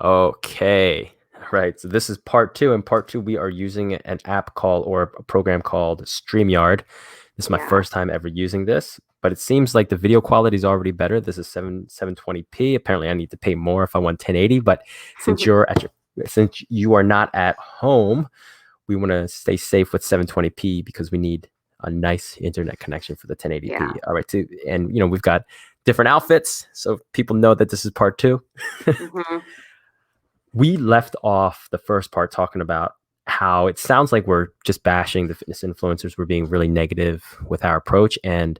Okay. Right. So this is part two. In part two, we are using an app called or a program called StreamYard. This is my Yeah. first time ever using this, but it seems like the video quality is already better. This is 720p. Apparently, I need to pay more if I want 1080. But since you are not at home, we want to stay safe with 720p because we need a nice internet connection for the Yeah. 1080p. All right, too. And we've got different outfits, so people know that this is part two. Hmm. We left off the first part talking about how it sounds like we're just bashing the fitness influencers. We're being really negative with our approach. And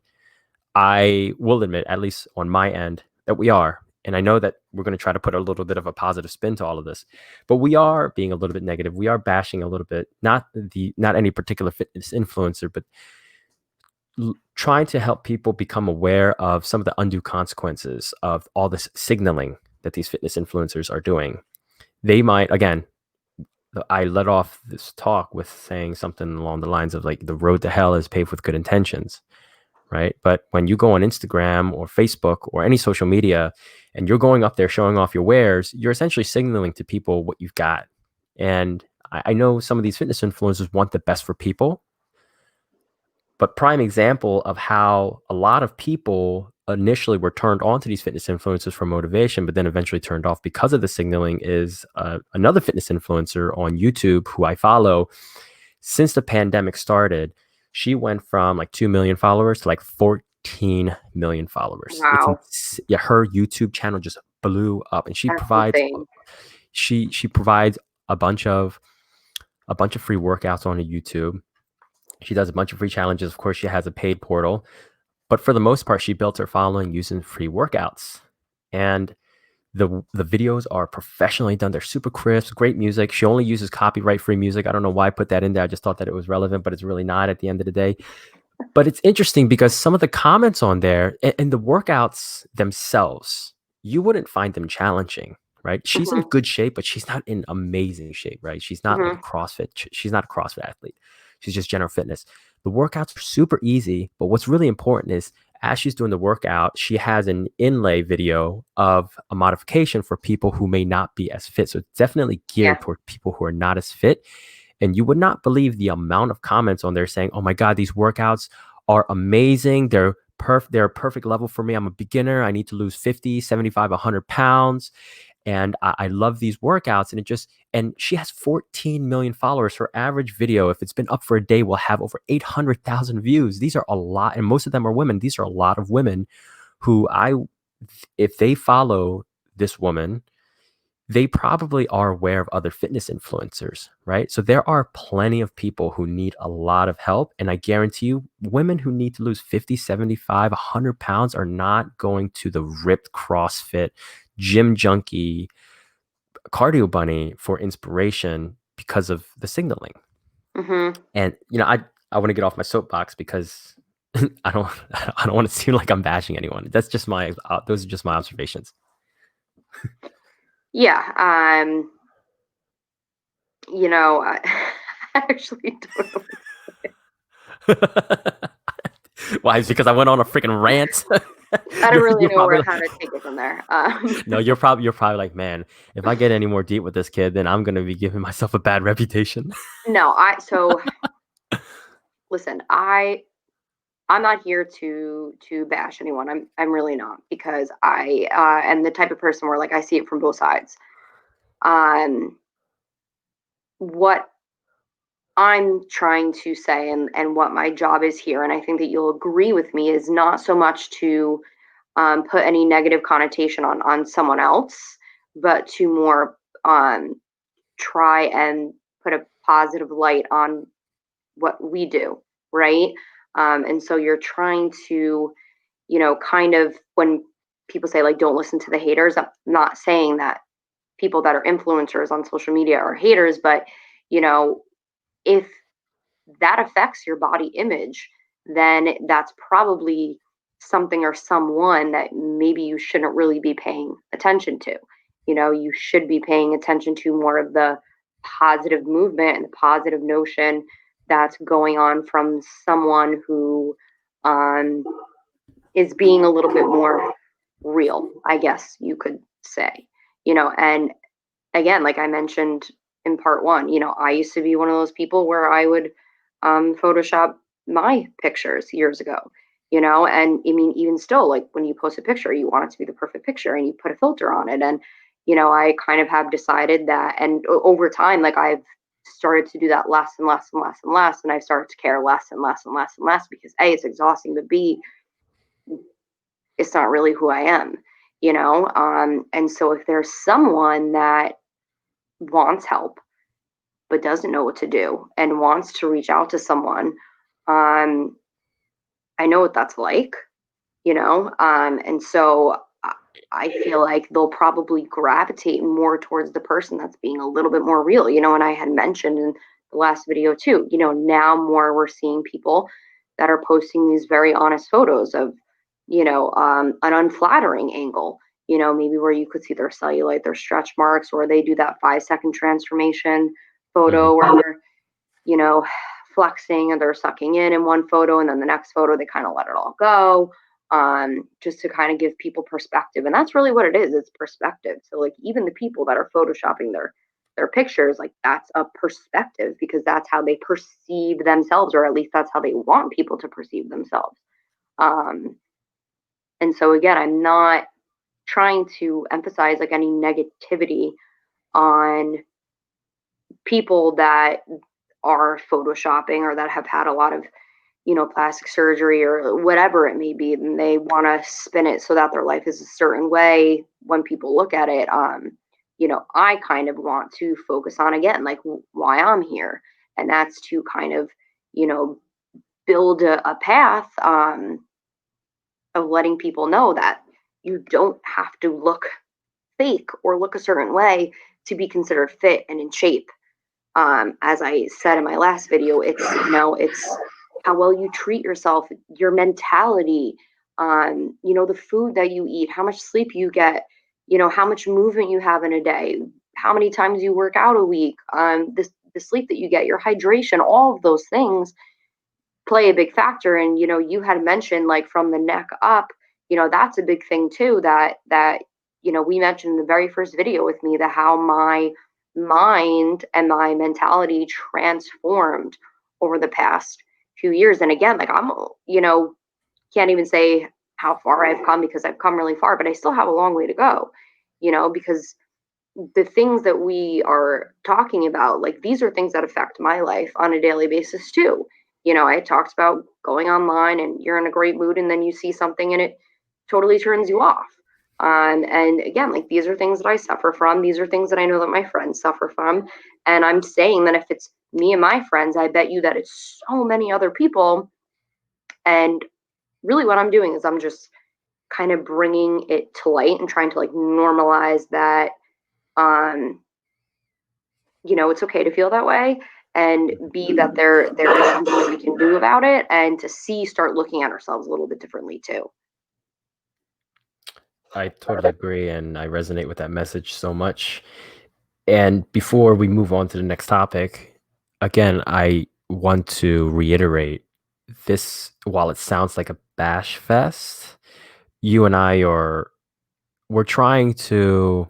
I will admit, at least on my end, that we are. And I know that we're going to try to put a little bit of a positive spin to all of this, but we are being a little bit negative. We are bashing a little bit, not any particular fitness influencer, but trying to help people become aware of some of the undue consequences of all this signaling that these fitness influencers are doing. They might, again, I led off this talk with saying something along the lines of like the road to hell is paved with good intentions, right? But when you go on Instagram or Facebook or any social media and you're going up there showing off your wares, you're essentially signaling to people what you've got. And I know some of these fitness influencers want the best for people, but prime example of how a lot of people initially were turned on to these fitness influencers for motivation, but then eventually turned off because of the signaling is another fitness influencer on YouTube who I follow. Since the pandemic started, she went from like 2 million followers to like 14 million followers. Wow. Yeah, her YouTube channel just blew up, and That's insane. she provides a bunch of free workouts on her YouTube. She does a bunch of free challenges. Of course, she has a paid portal, but for the most part, she built her following using free workouts. And the videos are professionally done. They're super crisp, great music. She only uses copyright free music. I don't know why I put that in there. I just thought that it was relevant, but it's really not at the end of the day. But it's interesting because some of the comments on there and the workouts themselves, you wouldn't find them challenging, right? She's in Hmm. good shape, but she's not in amazing shape, right? She's not like a Hmm. CrossFit. She's not a CrossFit athlete. She's just general fitness. The workouts are super easy, but what's really important is as she's doing the workout, she has an inlay video of a modification for people who may not be as fit. So it's definitely Yeah. geared toward people who are not as fit. And you would not believe the amount of comments on there saying, "Oh my God, these workouts are amazing. They're a perfect level for me. I'm a beginner. I need to lose 50, 75, 100 pounds. And I love these workouts." And she has 14 million followers. Her average video, if it's been up for a day, will have over 800,000 views. These are a lot. And most of them are women. These are a lot of women who if they follow this woman, they probably are aware of other fitness influencers, right? So there are plenty of people who need a lot of help. And I guarantee you, women who need to lose 50, 75, 100 pounds are not going to the ripped CrossFit, gym junkie, cardio bunny for inspiration because of the signaling. Hmm. And, I want to get off my soapbox because I don't want to seem like I'm bashing anyone. Those are just my observations. Yeah. I I actually don't know. Why? Is it because I went on a freaking rant? I don't you're really you're know probably where like, how to take it from there. no, you're probably like, man, if I get any more deep with this kid, then I'm gonna be giving myself a bad reputation. No, listen, I'm not here to bash anyone. I'm really not because I am the type of person where like I see it from both sides. Um, what I'm trying to say and what my job is here, and I think that you'll agree with me, is not so much to put any negative connotation on someone else, but to more try and put a positive light on what we do, right? And so you're trying to, kind of when people say like don't listen to the haters, I'm not saying that people that are influencers on social media are haters, but you know, if that affects your body image, then that's probably something or someone that maybe you shouldn't really be paying attention to. You should be paying attention to more of the positive movement and the positive notion that's going on from someone who um, is being a little bit more real, I guess you could say. And again, like I mentioned in part one, I used to be one of those people where I would Photoshop my pictures years ago, and I mean, even still, like when you post a picture, you want it to be the perfect picture and you put a filter on it. And, I kind of have decided that, and over time, like I've started to do that less and less and less and less. And I've started to care less and less and less and less because A, it's exhausting, but B, it's not really who I am, and so if there's someone that wants help but doesn't know what to do and wants to reach out to someone, um, I know what that's like, and so I feel like they'll probably gravitate more towards the person that's being a little bit more real, and I had mentioned in the last video too, now more we're seeing people that are posting these very honest photos of, an unflattering angle, maybe where you could see their cellulite, their stretch marks, or they do that 5-second transformation Mhm. photo where they're, you know, flexing and they're sucking in one photo, and then the next photo they kind of let it all go, just to kind of give people perspective. And that's really what it is. It's perspective. So like even the people that are photoshopping their pictures, like that's a perspective because that's how they perceive themselves, or at least that's how they want people to perceive themselves. Um, and so again, I'm not trying to emphasize like any negativity on people that are photoshopping or that have had a lot of, plastic surgery or whatever it may be, and they want to spin it so that their life is a certain way when people look at it. I kind of want to focus on, again, like why I'm here. And that's to kind of, you know, build a path, of letting people know that you don't have to look fake or look a certain way to be considered fit and in shape. As I said in my last video, it's how well you treat yourself, your mentality, the food that you eat, how much sleep you get, how much movement you have in a day, how many times you work out a week, the sleep that you get, your hydration, all of those things play a big factor. And you had mentioned like from the neck up, that's a big thing too. That we mentioned in the very first video with me, that how my mind and my mentality transformed over the past few years. And again, like I'm, can't even say how far I've come because I've come really far, but I still have a long way to go, because the things that we are talking about, like these are things that affect my life on a daily basis too. I talked about going online and you're in a great mood and then you see something and it totally turns you off. And again, like these are things that I suffer from. These are things that I know that my friends suffer from. And I'm saying that if it's me and my friends, I bet you that it's so many other people. And really what I'm doing is I'm just kind of bringing it to light and trying to like normalize that, um, it's okay to feel that way, and B, that there is something that we can do about it, and to C, start looking at ourselves a little bit differently too. I totally agree, and I resonate with that message so much. And before we move on to the next topic, again, I want to reiterate this. While it sounds like a bash fest, you and I we're trying to.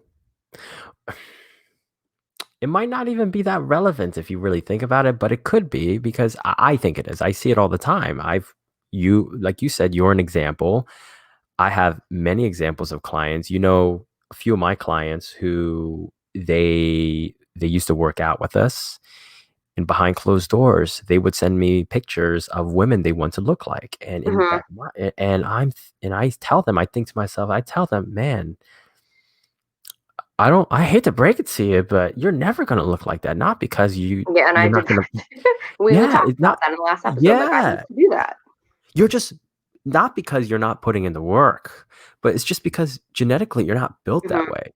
It might not even be that relevant if you really think about it, but it could be because I think it is. I see it all the time. Like you said, you're an example. I have many examples of clients. A few of my clients who they used to work out with us, and behind closed doors, they would send me pictures of women they want to look like. And in the Hmm. back of and I tell them, I think to myself, I tell them, man, I hate to break it to you, but you're never gonna look like that. Not because Yeah, and I you're did not gonna. that. We Yeah, talked it's about not. that in the last episode. Like I Yeah, used to do that. you're just not because you're not putting in the work, but it's just because genetically you're not built that Hmm. way,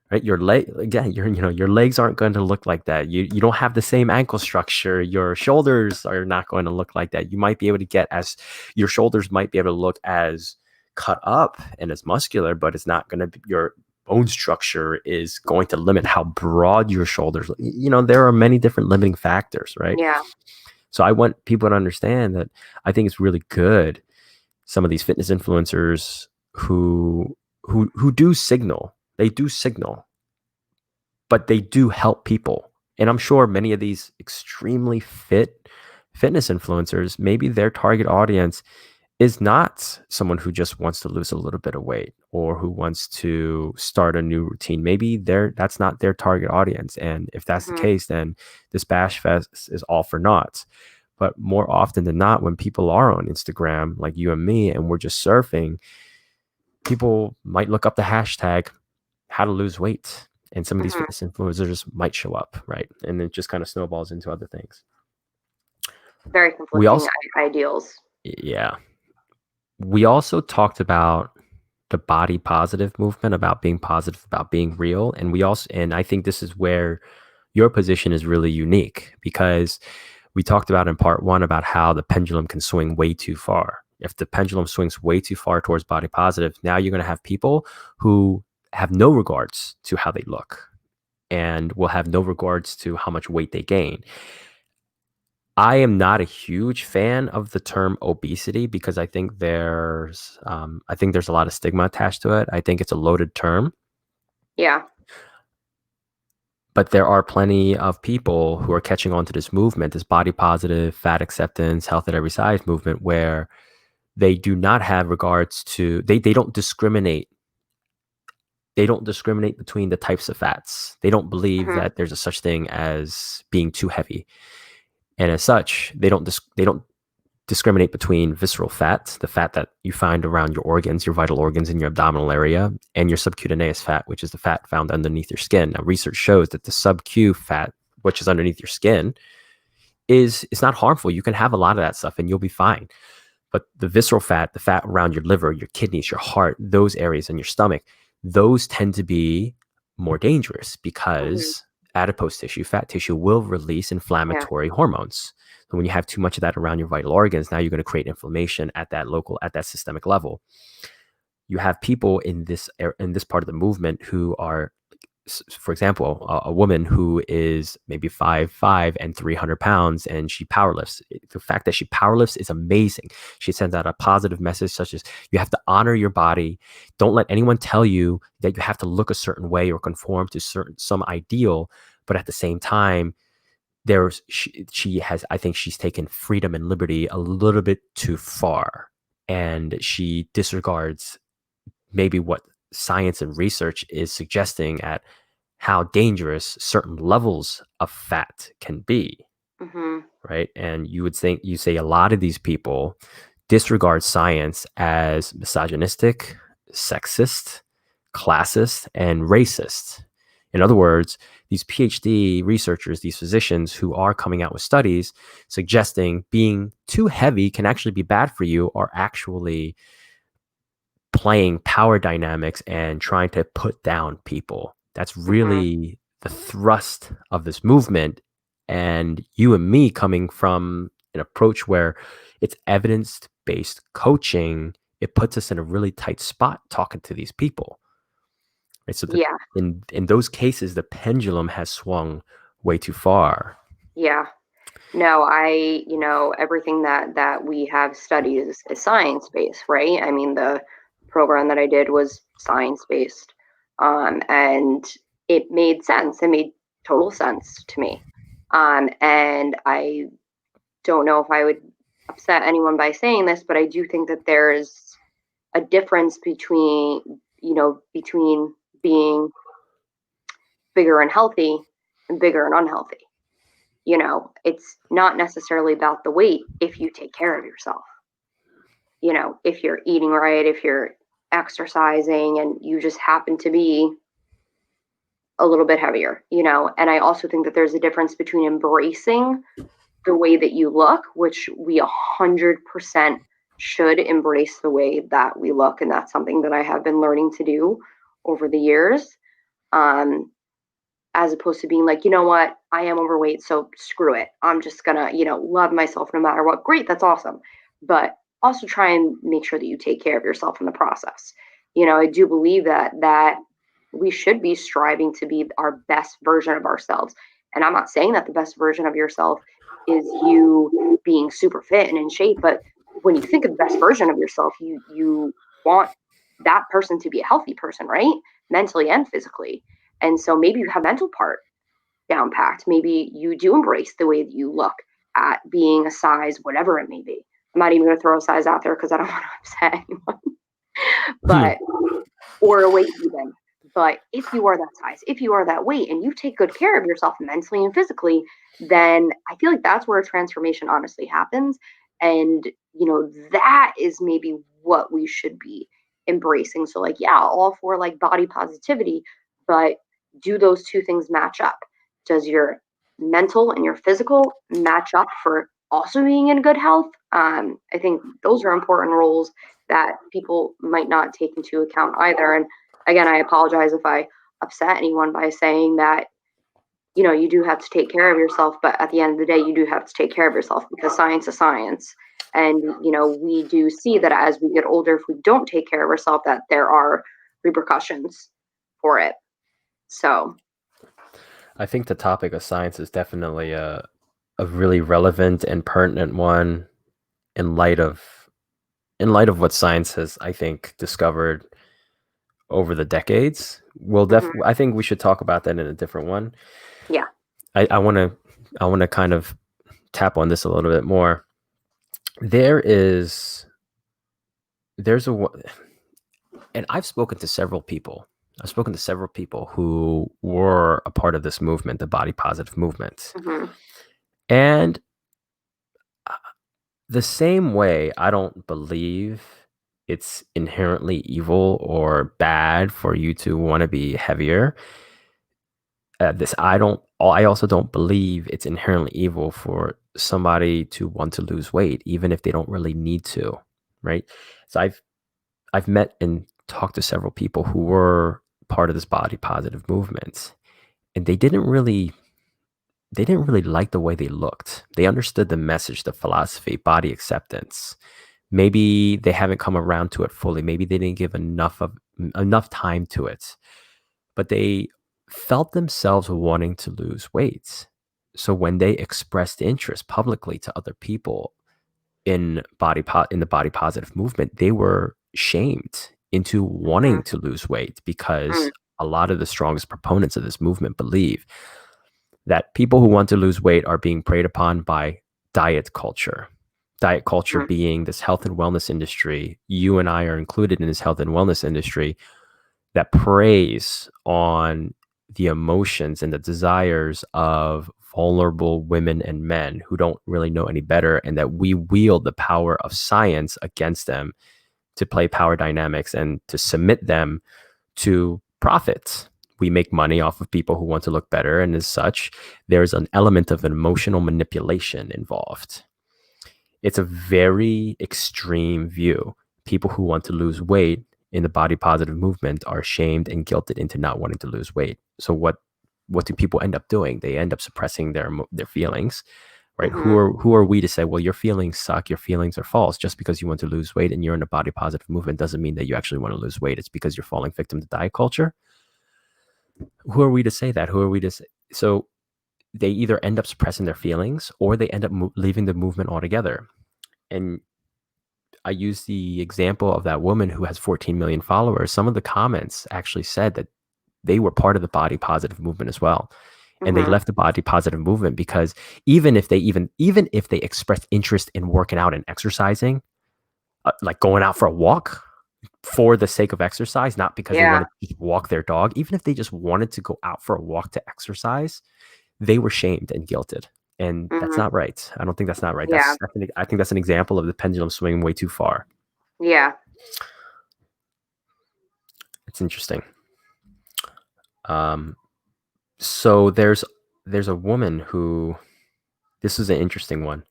right? Your leg, again, your legs aren't going to look like that. You don't have the same ankle structure. Your shoulders are not going to look like that. You might be able to your shoulders might be able to look as cut up and as muscular, but it's not going to be your bone structure is going to limit how broad your shoulders. There are many different limiting factors, right? Yeah. So I want people to understand that I think it's really good. Some of these fitness influencers who do signal, they do signal, but they do help people. And I'm sure many of these extremely fit fitness influencers, maybe their target audience is not someone who just wants to lose a little bit of weight or who wants to start a new routine. Maybe that's not their target audience. And if that's the Mhm. case, then this bash fest is all for naught. But more often than not, when people are on Instagram, like you and me, and we're just surfing, people might look up the hashtag how to lose weight. And some of these Mhm. fitness influencers might show up, right? And it just kind of snowballs into other things. Very We conflicting also, ideals. yeah, we also talked about the body positive movement, about being positive, about being real. And and I think this is where your position is really unique, because we talked about in part one about how the pendulum can swing way too far. If the pendulum swings way too far towards body positive, now you're going to have people who have no regards to how they look and will have no regards to how much weight they gain. I am not a huge fan of the term obesity because I think there's a lot of stigma attached to it. I think it's a loaded term, Yeah. but there are plenty of people who are catching on to this movement, this body positive, fat acceptance, health at every size movement, where they do not have regards to they don't discriminate. They don't discriminate between the types of fats. They don't believe Mhm. that there's a such thing as being too heavy, and as such, they don't discriminate between visceral fat, the fat that you find around your organs, your vital organs in your abdominal area, and your subcutaneous fat, which is the fat found underneath your skin. Now, research shows that the subcu fat, which is underneath your skin, is not harmful. You can have a lot of that stuff and you'll be fine. But the visceral fat, the fat around your liver, your kidneys, your heart, those areas in your stomach, those tend to be more dangerous Mhm. because adipose tissue, fat tissue, will release Yeah. inflammatory hormones. So when you have too much of that around your vital organs, now you're going to create inflammation at that systemic level. You have people in this part of the movement who are, for example, a woman who is maybe 5'5" and 300 pounds, and she powerlifts. The fact that she powerlifts is amazing. She sends out a positive message such as, you have to honor your body. Don't let anyone tell you that you have to look a certain way or conform to some ideal. But at the same time, she has, I think she's taken freedom and liberty a little bit too far, and she disregards maybe what science and research is suggesting at how dangerous certain levels of fat can be, Mhm. right? And you say a lot of these people disregard science as misogynistic, sexist, classist, and racist. In other words, these PhD researchers, these physicians who are coming out with studies suggesting being too heavy can actually be bad for you, are actually playing power dynamics and trying to put down people. That's Mhm. really the thrust of this movement. And you and me, coming from an approach where it's evidence based coaching, it puts us in a really tight spot talking to these people. Right? So Yeah. in those cases, the pendulum has swung way too far. Yeah. No, everything that we have studied is science based, right? I mean, the program that I did was science based, and it made sense. It made total sense to me, and I don't know if I would upset anyone by saying this, but I do think that there's a difference between being bigger and healthy and bigger and unhealthy. It's not necessarily about the weight if you take care of yourself. If you're eating right, if you're exercising and you just happen to be a little bit heavier. And I also think that there's a difference between embracing the way that you look, which we 100% should embrace the way that we look. And that's something that I have been learning to do over the years. Um, as opposed to being like, you know what, I am overweight, so screw it. I'm just gonna, love myself no matter what. Great, that's awesome. But also try and make sure that you take care of yourself in the process. I do believe that we should be striving to be our best version of ourselves. And I'm not saying that the best version of yourself is you being super fit and in shape, but when you think of the best version of yourself, you want that person to be a healthy person, right? Mentally and physically. And so maybe you have mental part down packed. Maybe you do embrace the way that you look at being a size, whatever it may be. I'm not even going to throw a size out there because I don't want to upset anyone, but or a weight even. But if you are that size, if you are that weight, and you take good care of yourself mentally and physically, then I feel like that's where a transformation honestly happens. And that is maybe what we should be embracing. So like, yeah, all for like body positivity, but do those two things match up? Does your mental and your physical match up for also being in good health? I think those are important roles that people might not take into account either. And again, I apologize if I upset anyone by saying that, you do have to take care of yourself, but at the end of the day, you do have to take care of yourself because science is science. And, we do see that as we get older, if we don't take care of ourselves, that there are repercussions for it. So I think the topic of science is definitely a really relevant and pertinent one in light of what science has, I think, discovered over the decades. I think we should talk about that in a different one. Yeah. I want to kind of tap on this a little bit more. There's a, and I've spoken to several people. I've spoken to several people who were a part of this movement, the body positive movement. And the same way, I don't believe it's inherently evil or bad for you to want to be heavier. I also don't believe it's inherently evil for somebody to want to lose weight, even if they don't really need to, right? So I've met and talked to several people who were part of this body positive movement, and they didn't really like the way they looked. They understood the message, the philosophy, body acceptance. Maybe they haven't come around to it fully. Maybe they didn't give enough time to it, but they felt themselves wanting to lose weight. So when they expressed interest publicly to other people in the body positive movement, they were shamed into wanting to lose weight because a lot of the strongest proponents of this movement believe that people who want to lose weight are being preyed upon by diet culture. Diet culture being this health and wellness industry. You and I are included in this health and wellness industry that preys on the emotions and the desires of vulnerable women and men who don't really know any better, and that we wield the power of science against them to play power dynamics and to submit them to profits. We make money off of people who want to look better, and as such, there's an element of an emotional manipulation involved. It's a very extreme view. People who want to lose weight in the body positive movement are shamed and guilted into not wanting to lose weight. So what do people end up doing? They end up suppressing their feelings, right? Who are we to say, well, your feelings suck, your feelings are false? Just because you want to lose weight and you're in a body positive movement doesn't mean that you actually want to lose weight. It's because you're falling victim to diet culture. Who are we to say that? Who are we to say? So they either end up suppressing their feelings or they end up leaving the movement altogether. And I use the example of that woman who has 14 million followers. Some of the comments actually said that they were part of the body positive movement as well. And they left the body positive movement because even if they expressed interest in working out and exercising, like going out for a walk for the sake of exercise, not because they wanted to just walk their dog, even if they just wanted to go out for a walk to exercise, they were shamed and guilted. And that's not right. I don't think that's not right. Yeah. I think that's an example of the pendulum swinging way too far. Yeah. It's interesting. So there's a woman who, this is an interesting one.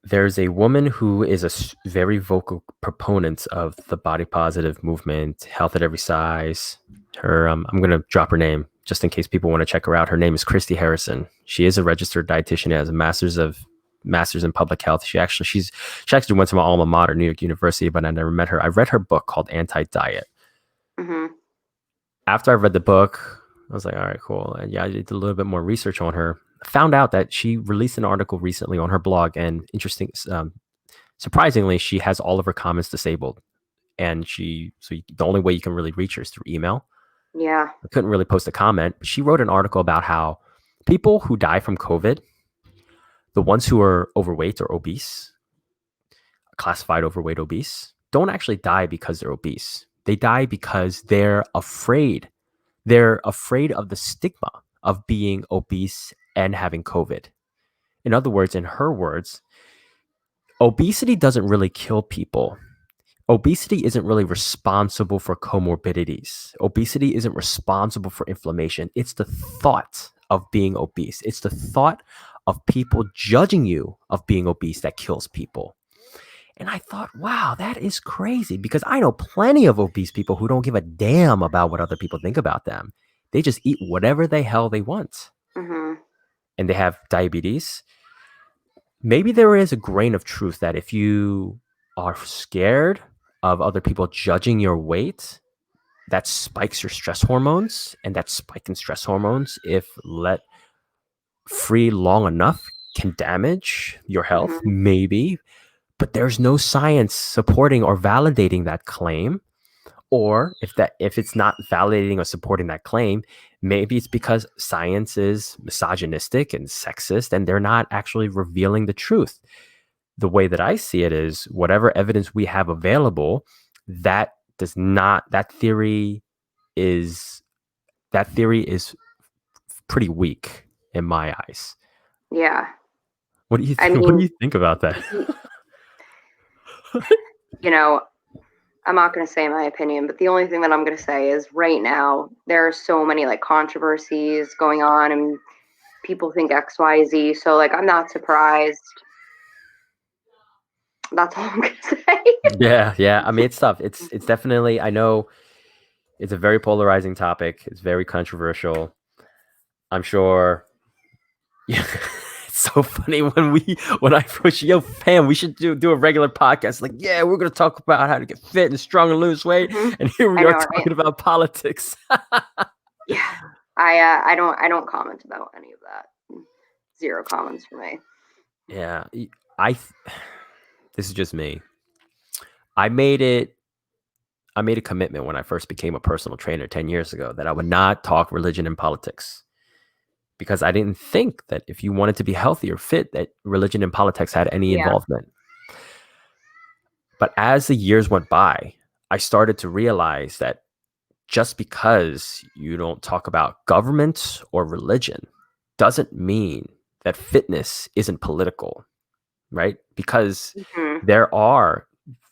There's a woman who is a very vocal proponent of the body positive movement, health at every size. Her, I'm going to drop her name just in case people want to check her out. Her name is Christy Harrison. She is a registered dietitian, has a master's in public health. She actually went to my alma mater, New York University, but I never met her. I read her book called Anti-Diet. After I read the book, I was like, all right, cool. And yeah, I did a little bit more research on her. I found out that she released an article recently on her blog, and surprisingly, she has all of her comments disabled. And the only way you can really reach her is through email. Yeah. I couldn't really post a comment, but she wrote an article about how people who die from COVID, the ones who are overweight or obese, classified overweight, obese, don't actually die because they're obese. They die because they're afraid. They're afraid of the stigma of being obese and having COVID. In other words, in her words, obesity doesn't really kill people. Obesity isn't really responsible for comorbidities. Obesity isn't responsible for inflammation. It's the thought of being obese. It's the thought of people judging you of being obese that kills people. And I thought, wow, that is crazy because I know plenty of obese people who don't give a damn about what other people think about them. They just eat whatever the hell they want. Mm-hmm. And they have diabetes. Maybe there is a grain of truth that if you are scared of other people judging your weight, that spikes your stress hormones. And that spike in stress hormones, if let free long enough, can damage your health, Mm-hmm. maybe. But there's no science supporting or validating that claim. Or if it's not validating or supporting that claim, maybe it's because science is misogynistic and sexist and they're not actually revealing the truth. The way that I see it is whatever evidence we have available, that does not is that theory is pretty weak in my eyes. Yeah. What do you I think? What do mean, you think about that? you know, I'm not going to say my opinion, but the only thing that I'm going to say is right now there are so many like controversies going on and people think XYZ. So like I'm not surprised. That's all I'm going to say. Yeah. I mean, it's tough. It's definitely. I know it's a very polarizing topic. It's very controversial. I'm sure. Yeah, it's so funny when I approach yo fam, we should do a regular podcast. Like, yeah, we're gonna talk about how to get fit and strong and lose weight, Mm-hmm. and here we I are know, right? talking about politics. Yeah. I don't comment about any of that. Zero comments for me. Yeah, I. This is just me. I made it. I made a commitment when I first became a personal trainer 10 years ago that I would not talk religion and politics because I didn't think that if you wanted to be healthy or fit, that religion and politics had any Yeah. involvement. But as the years went by, I started to realize that just because you don't talk about government or religion doesn't mean that fitness isn't political, right? Because Mm-hmm. there are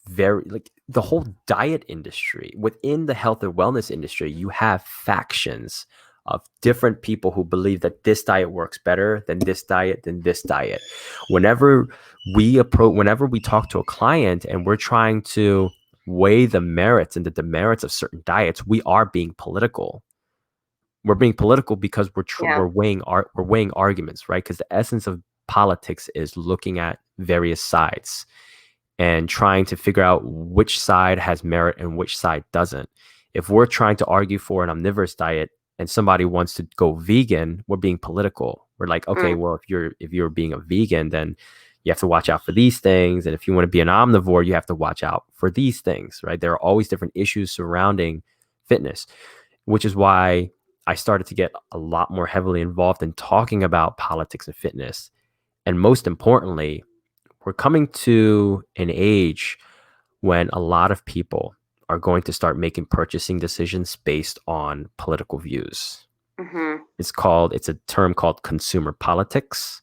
very like the whole diet industry within the health and wellness industry, you have factions of different people who believe that this diet works better than this diet than this diet. Whenever whenever we talk to a client and we're trying to weigh the merits and the demerits of certain diets, we are being political. We're being political because Yeah. we're weighing arguments, right? Because the essence of politics is looking at various sides and trying to figure out which side has merit and which side doesn't. If we're trying to argue for an omnivorous diet and somebody wants to go vegan, we're being political. We're like, okay, Mm. well, if you're being a vegan, then you have to watch out for these things. And if you want to be an omnivore, you have to watch out for these things, right? There are always different issues surrounding fitness, which is why I started to get a lot more heavily involved in talking about politics and fitness. And most importantly, we're coming to an age when a lot of people are going to start making purchasing decisions based on political views. Mm-hmm. It's a term called consumer politics.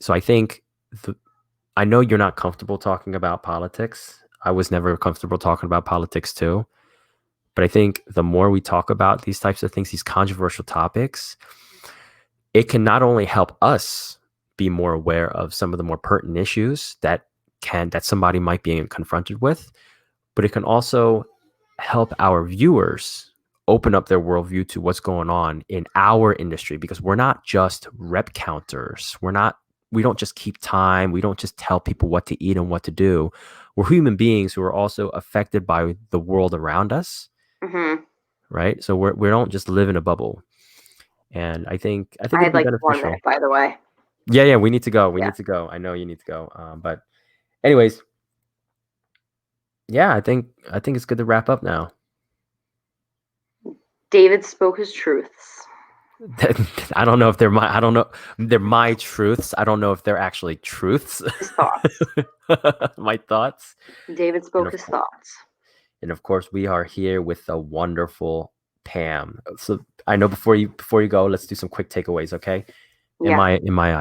So I think I know you're not comfortable talking about politics. I was never comfortable talking about politics too. But I think the more we talk about these types of things, these controversial topics, it can not only help us be more aware of some of the more pertinent issues that somebody might be confronted with, but it can also help our viewers open up their worldview to what's going on in our industry because we're not just rep counters. We don't just keep time. We don't just tell people what to eat and what to do. We're human beings who are also affected by the world around us, Mm-hmm. right? So we don't just live in a bubble. And I think I it'd had be like 1 minute, beneficial. by the way. Yeah, we need to go. We Yeah. need to go. I know you need to go. But anyways, yeah, I think it's good to wrap up now. David spoke his truths. I don't know if they're my. I don't know. They're my truths. I don't know if they're actually truths. His thoughts. My thoughts. David And spoke of his course, thoughts. we are here with the wonderful Pam. So I know before you go, let's do some quick takeaways, okay? In Yeah. in my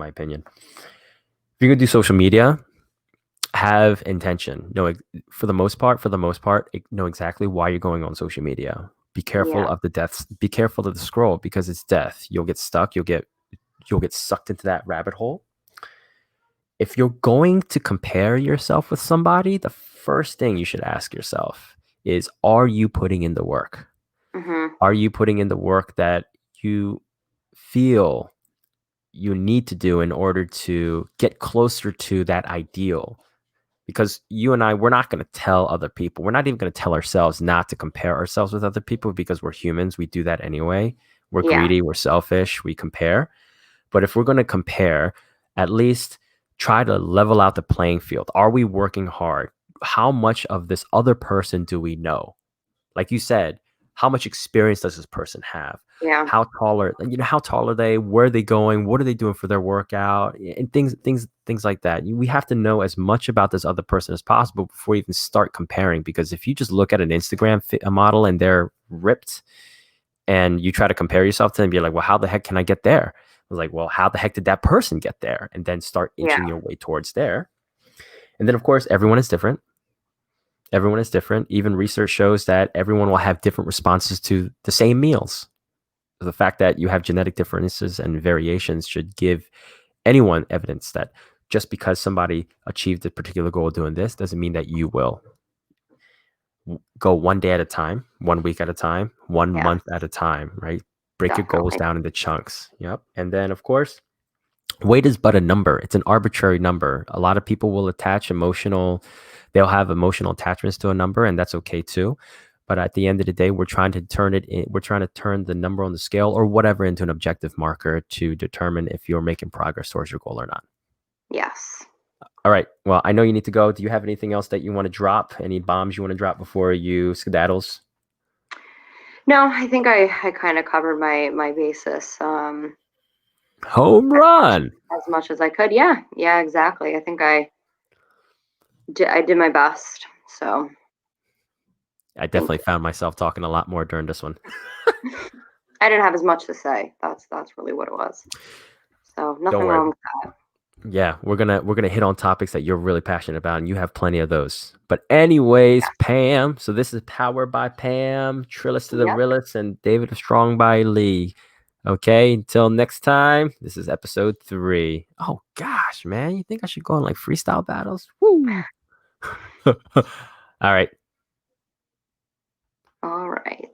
opinion, if you're gonna do social media, have intention. Know for the most part, know exactly why you're going on social media. Be careful Yeah. of the deaths. Be careful of the scroll because it's death. You'll get stuck. You'll get sucked into that rabbit hole. If you're going to compare yourself with somebody, the first thing you should ask yourself is, are you putting in the work? Mm-hmm. Are you putting in the work that you feel you need to do in order to get closer to that ideal? Because you and I, we're not going to tell other people. We're not even going to tell ourselves not to compare ourselves with other people because we're humans. We do that anyway. We're Yeah. greedy. We're selfish. We compare. But if we're going to compare, at least try to level out the playing field. Are we working hard? How much of this other person do we know? Like you said, how much experience does this person have? Yeah. How tall are they? Where are they going? What are they doing for their workout? And things like that. We have to know as much about this other person as possible before you even start comparing. Because if you just look at an Instagram model and they're ripped, and you try to compare yourself to them, you're like, well, how the heck can I get there? I was like, well, how the heck did that person get there? And then start Yeah. inching your way towards there. And then, of course, everyone is different. Everyone is different. Even research shows that everyone will have different responses to the same meals. The fact that you have genetic differences and variations should give anyone evidence that just because somebody achieved a particular goal doing this doesn't mean that you will. Go one day at a time, 1 week at a time, 1 Yeah. month at a time, right? Break your goals Definitely. down into chunks. Yep. And then, of course, weight is but a number. It's an arbitrary number. A lot of people will they'll have emotional attachments to a number, and that's okay too. But at the end of the day, we're trying to turn the number on the scale or whatever into an objective marker to determine if you're making progress towards your goal or not. Yes. All right. Well, I know you need to go. Do you have anything else that you want to drop? Any bombs you want to drop before you skedaddles? No, I think I kind of covered my basis. Home run. As much as I could. Yeah. Yeah, exactly. I think I did my best. So I thank definitely found myself talking a lot more during this one. you. I didn't have as much to say. That's really what it was. So Don't nothing worry. wrong with that. Yeah, we're gonna hit on topics that you're really passionate about, and you have plenty of those. But anyways, Pam. So this is Powered by Pam, Trillis to the Yep. Realist, and David of Strong by Lee. Okay, until next time. This is episode 3. Oh gosh, man, you think I should go on like freestyle battles? Woo! All right. All right.